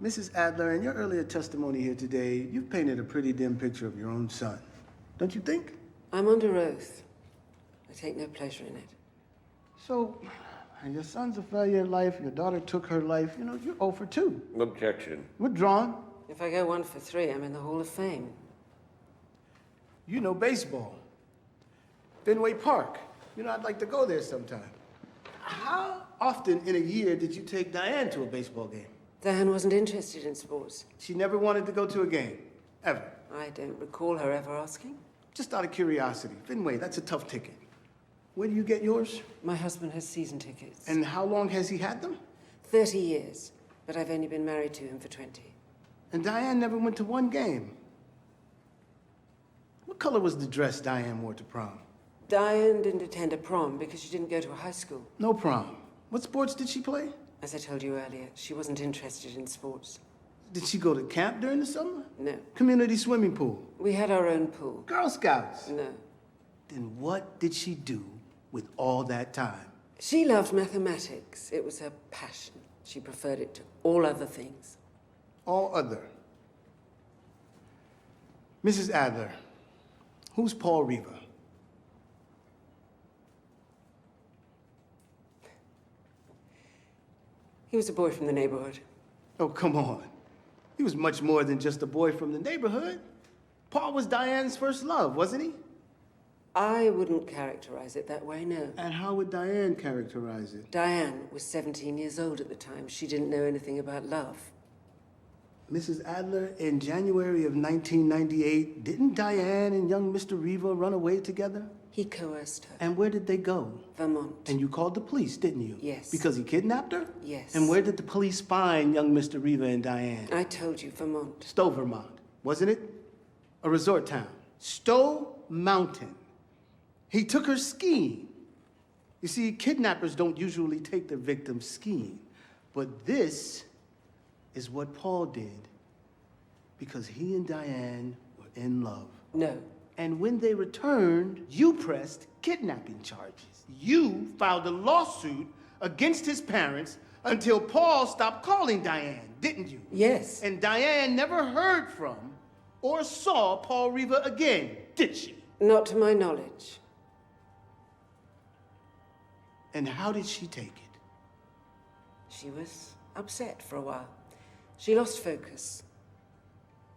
Mrs. Adler, in your earlier testimony here today, you've painted a pretty dim picture of your own son. Don't you think? I'm under oath. I take no pleasure in it. So, your son's a failure in life, your daughter took her life, you're 0 for 2. Objection. Withdrawn. If I go 1 for 3, I'm in the Hall of Fame. You know baseball. Fenway Park. I'd like to go there sometime. How often in a year did you take Diane to a baseball game? Diane wasn't interested in sports. She never wanted to go to a game, ever. I don't recall her ever asking. Just out of curiosity. Fenway, that's a tough ticket. Where do you get yours? My husband has season tickets. And how long has he had them? 30 years, but I've only been married to him for 20. And Diane never went to one game. What color was the dress Diane wore to prom? Diane didn't attend a prom because she didn't go to a high school. No prom. What sports did she play? As I told you earlier, she wasn't interested in sports. Did she go to camp during the summer? No. Community swimming pool? We had our own pool. Girl Scouts? No. Then what did she do with all that time? She loved mathematics. It was her passion. She preferred it to all other things. All other. Mrs. Adler, who's Paul Reva? He was a boy from the neighborhood. Oh, come on. He was much more than just a boy from the neighborhood. Paul was Diane's first love, wasn't he? I wouldn't characterize it that way, no. And how would Diane characterize it? Diane was 17 years old at the time. She didn't know anything about love. Mrs. Adler, in January of 1998, didn't Diane and young Mr. Reva run away together? He coerced her. And where did they go? Vermont. And you called the police, didn't you? Yes. Because he kidnapped her? Yes. And where did the police find young Mr. Reva and Diane? I told you, Vermont. Stowe, Vermont, wasn't it? A resort town. Stowe Mountain. He took her skiing. You see, kidnappers don't usually take their victims skiing. But this is what Paul did because he and Diane were in love. No. And when they returned, you pressed kidnapping charges. You filed a lawsuit against his parents until Paul stopped calling Diane, didn't you? Yes. And Diane never heard from or saw Paul Reva again, did she? Not to my knowledge. And how did she take it? She was upset for a while. She lost focus.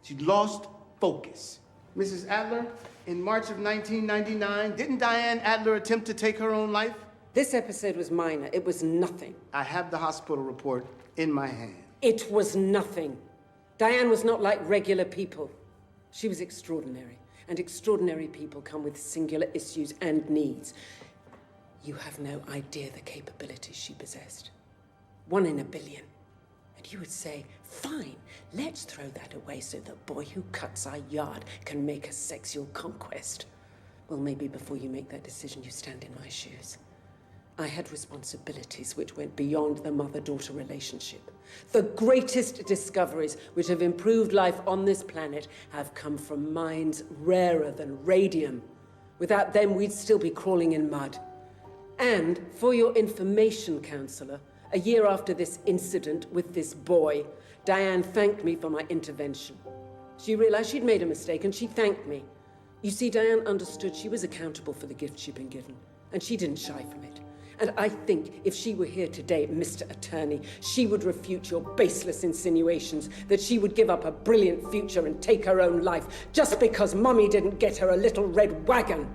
She lost focus. Mrs. Adler, in March of 1999, didn't Diane Adler attempt to take her own life? This episode was minor. It was nothing. I have the hospital report in my hand. It was nothing. Diane was not like regular people. She was extraordinary, and extraordinary people come with singular issues and needs. You have no idea the capabilities she possessed. 1 in a billion. And you would say, fine, let's throw that away so the boy who cuts our yard can make a sexual conquest. Well, maybe before you make that decision, you stand in my shoes. I had responsibilities which went beyond the mother-daughter relationship. The greatest discoveries which have improved life on this planet have come from minds rarer than radium. Without them, we'd still be crawling in mud. And for your information, counselor, a year after this incident with this boy, Diane thanked me for my intervention. She realized she'd made a mistake and she thanked me. You see, Diane understood she was accountable for the gift she'd been given, and she didn't shy from it. And I think if she were here today, Mr. Attorney, she would refute your baseless insinuations that she would give up a brilliant future and take her own life just because Mummy didn't get her a little red wagon.